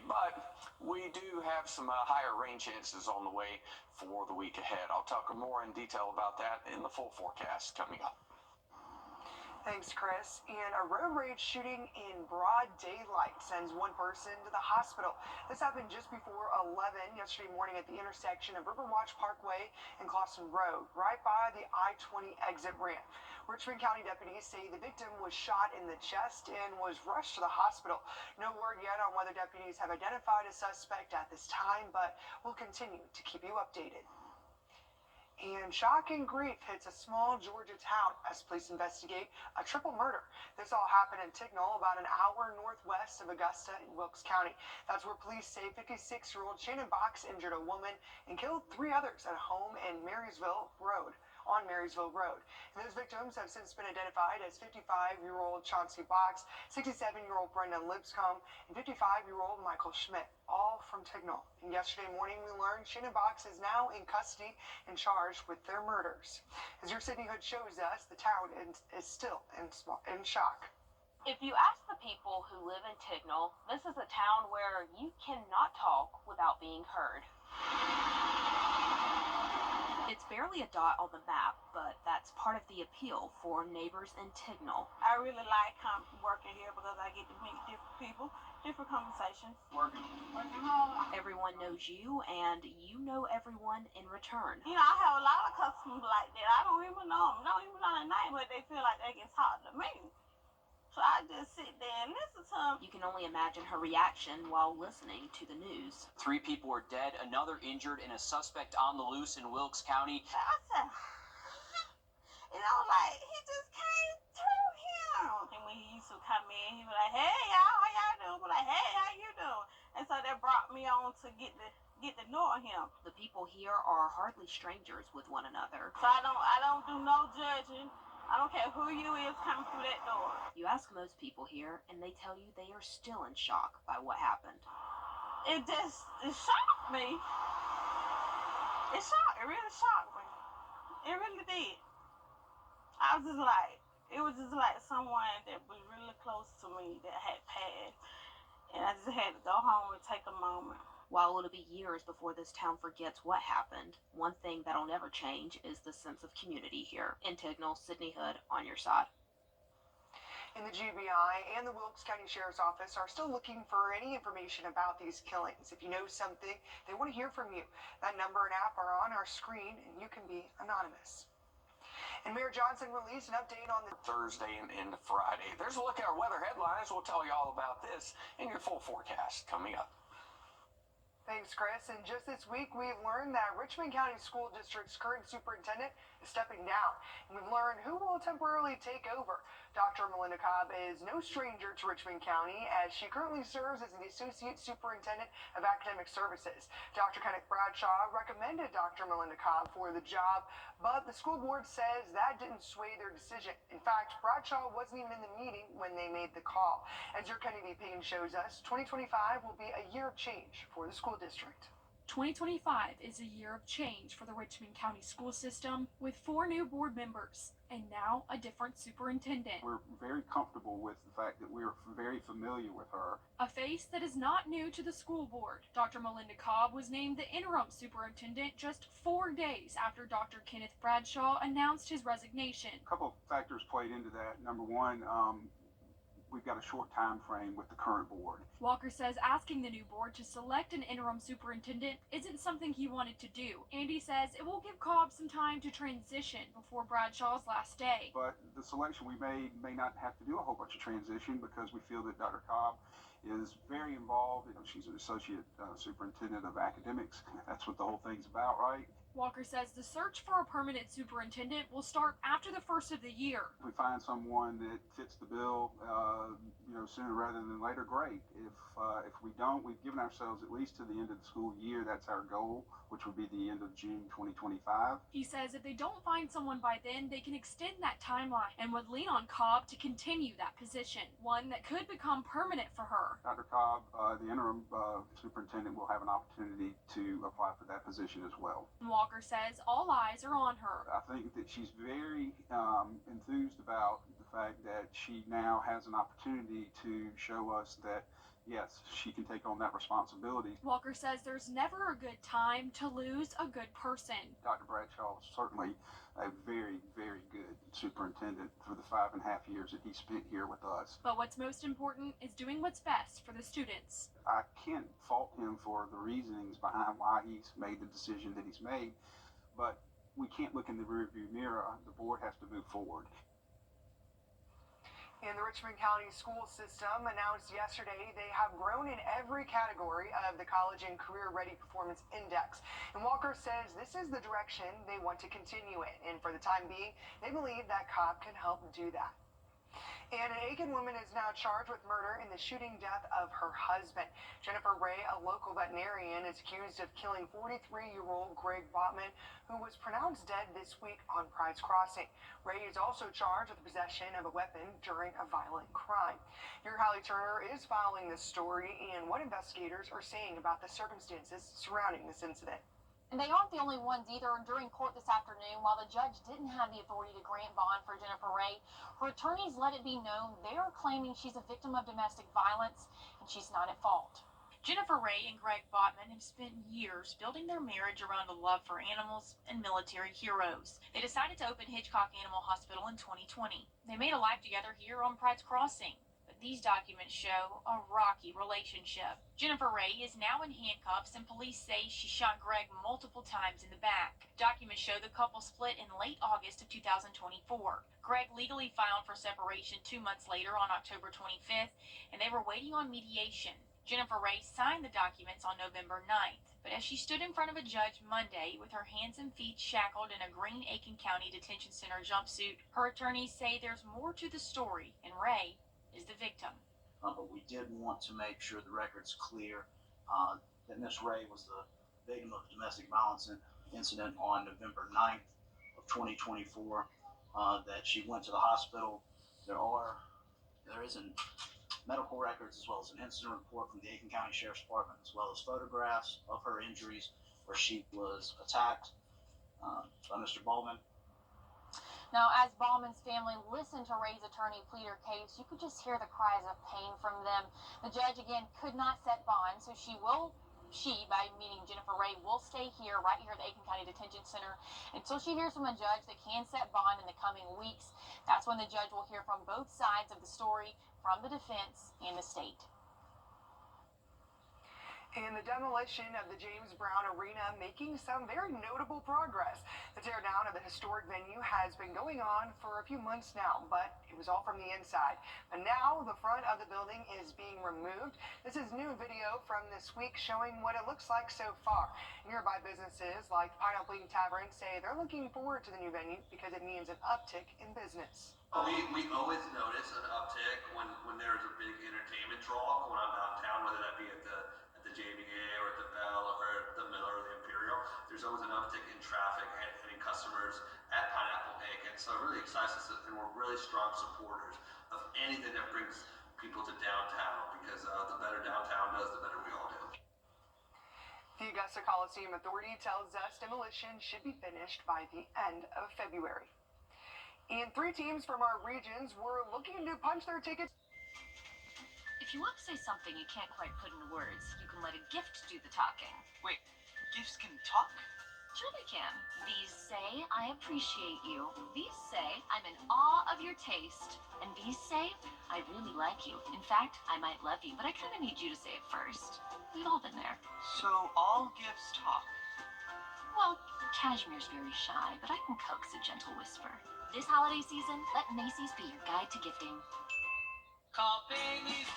but we do have some higher rain chances on the way for the week ahead. I'll talk more in detail about that in the full forecast coming up. Thanks, Chris. And a road rage shooting in broad daylight sends one person to the hospital. This happened just before 11 yesterday morning at the intersection of Riverwatch Parkway and Clawson Road, right by the I-20 exit ramp. Richmond County deputies say the victim was shot in the chest and was rushed to the hospital. No word yet on whether deputies have identified a suspect at this time, but we'll continue to keep you updated. And shock and grief hits a small Georgia town as police investigate a triple murder. This all happened in Tignall, about an hour northwest of Augusta in Wilkes County. That's where police say 56-year-old Shannon Box injured a woman and killed 3 others at a home in Marysville Road. And those victims have since been identified as 55-year-old Chauncey Box, 67-year-old Brendan Lipscomb, and 55-year-old Michael Schmidt, all from Tignall. And yesterday morning, we learned Shannon Box is now in custody and charged with their murders. As your Sydney Hood shows us, the town is still in shock. If you ask the people who live in Tignall, this is a town where you cannot talk without being heard. It's barely a dot on the map, but that's part of the appeal for neighbors in Tignall. I really like working here because I get to meet different people, different conversations. Working hard. Everyone knows you, and you know everyone in return. You know, I have a lot of customers like that. I don't even know them, don't even know their name, but they feel like they can talk to me. So I just sit there and listen to them. You can only imagine her reaction while listening to the news. 3 people were dead, another injured, and a suspect on the loose in Wilkes County. I said, you know, like, he just came through him. And when he used to come in, he was like, hey, y'all, how y'all doing? We're like, hey, how you doing? And so that brought me on to get to know him. The people here are hardly strangers with one another. So I don't do no judging. I don't care who you is coming through that door. You ask most people here, and they tell you they are still in shock by what happened. It shocked me. It really shocked me. It really did. I was just like, it was just like someone that was really close to me that had passed. And I just had to go home and take a moment. While it'll be years before this town forgets what happened, one thing that'll never change is the sense of community here. In Tignall, Sydney Hood, on your side. And the GBI and the Wilkes County Sheriff's Office are still looking for any information about these killings. If you know something, they want to hear from you. That number and app are on our screen, and you can be anonymous. And Mayor Johnson released an update on the Thursday and into Friday. There's a look at our weather headlines. We'll tell you all about this in your full forecast coming up. Thanks, Chris. And just this week, we've learned that Richmond County School District's current superintendent is stepping down. And we've learned who will temporarily take over. Dr. Melinda Cobb is no stranger to Richmond County, as she currently serves as the Associate Superintendent of Academic Services. Dr. Kenneth Bradshaw recommended Dr. Melinda Cobb for the job, but the school board says that didn't sway their decision. In fact, Bradshaw wasn't even in the meeting when they made the call. As your Kennedy Payne shows us, 2025 will be a year of change for the school district. 2025 is a year of change for the Richmond County school system, with 4 new board members and now a different superintendent. We're very comfortable with the fact that we're very familiar with her. A face that is not new to the school board. Dr. Melinda Cobb was named the interim superintendent just 4 days after Dr. Kenneth Bradshaw announced his resignation. A couple of factors played into that. Number one, we've got a short time frame with the current board. Walker says asking the new board to select an interim superintendent isn't something he wanted to do. Andy says it will give Cobb some time to transition before Bradshaw's last day. But the selection we made may not have to do a whole bunch of transition, because we feel that Dr. Cobb is very involved. You know, she's an associate superintendent of academics. That's what the whole thing's about, right? Walker says the search for a permanent superintendent will start after the first of the year. If we find someone that fits the bill, sooner rather than later, great. If we don't, we've given ourselves at least to the end of the school year. That's our goal, which would be the end of June 2025. He says if they don't find someone by then, they can extend that timeline and would lean on Cobb to continue that position, one that could become permanent for her. Dr. Cobb, the interim superintendent, will have an opportunity to apply for that position as well. Walker says all eyes are on her. I think that she's very enthused about the fact that she now has an opportunity to show us that, yes, she can take on that responsibility. Walker says there's never a good time to lose a good person. Dr. Bradshaw is certainly a very, very good superintendent for the 5.5 years that he spent here with us. But what's most important is doing what's best for the students. I can't fault him for the reasonings behind why he's made the decision that he's made, but we can't look in the rearview mirror. The board has to move forward. And the Richmond County school system announced yesterday they have grown in every category of the College and Career Ready Performance Index. And Walker says this is the direction they want to continue in. And for the time being, they believe that COP can help do that. And an Aiken woman is now charged with murder in the shooting death of her husband. Jennifer Ray, a local veterinarian, is accused of killing 43-year-old Greg Botman, who was pronounced dead this week on Pride's Crossing. Ray is also charged with possession of a weapon during a violent crime. Your Holly Turner is following this story and what investigators are saying about the circumstances surrounding this incident. And they aren't the only ones either. During court this afternoon, while the judge didn't have the authority to grant bond for Jennifer Ray, her attorneys let it be known they are claiming she's a victim of domestic violence and she's not at fault. Jennifer Ray and Greg Botman have spent years building their marriage around a love for animals and military heroes. They decided to open Hitchcock Animal Hospital in 2020. They made a life together here on Pride's Crossing. These documents show a rocky relationship. Jennifer Ray is now in handcuffs, and police say she shot Greg multiple times in the back. Documents show the couple split in late August of 2024. Greg legally filed for separation 2 months later on October 25th, and they were waiting on mediation. Jennifer Ray signed the documents on November 9th, but as she stood in front of a judge Monday with her hands and feet shackled in a green Aiken County Detention Center jumpsuit, her attorneys say there's more to the story, and Ray is the victim. But we did want to make sure the record's clear that Miss Ray was the victim of a domestic violence incident on November 9th of 2024, that she went to the hospital. There is in medical records as well as an incident report from the Aiken County Sheriff's Department, as well as photographs of her injuries where she was attacked by Mr. Bowman. Now, as Ballman's family listened to Ray's attorney plead her case, you could just hear the cries of pain from them. The judge, again, could not set bond, so by meaning Jennifer Ray, will stay here, right here at the Aiken County Detention Center until she hears from a judge that can set bond in the coming weeks. That's when the judge will hear from both sides of the story, from the defense and the state. And the demolition of the James Brown Arena making some very notable progress. The teardown of the historic venue has been going on for a few months now, but it was all from the inside. But now the front of the building is being removed. This is new video from this week showing what it looks like so far. Nearby businesses like Pineapple Tavern say they're looking forward to the new venue because it means an uptick in business. We always notice an uptick when there's a big entertainment draw going on downtown, whether that be at the JVA or at the Bell or at the Miller or the Imperial. There's always an uptick in traffic and customers at Pineapple Aiken. So it really excites us, and we're really strong supporters of anything that brings people to downtown, because the better downtown does, the better we all do. The Augusta Coliseum Authority tells us demolition should be finished by the end of February. And 3 teams from our regions were looking to punch their tickets. If you want to say something you can't quite put into words, you can let a gift do the talking. Wait, gifts can talk? Sure they can. These say, I appreciate you. These say, I'm in awe of your taste. And these say, I really like you. In fact, I might love you, but I kind of need you to say it first. We've all been there. So all gifts talk? Well, Cashmere's very shy, but I can coax a gentle whisper. This holiday season, let Macy's be your guide to gifting. Comping these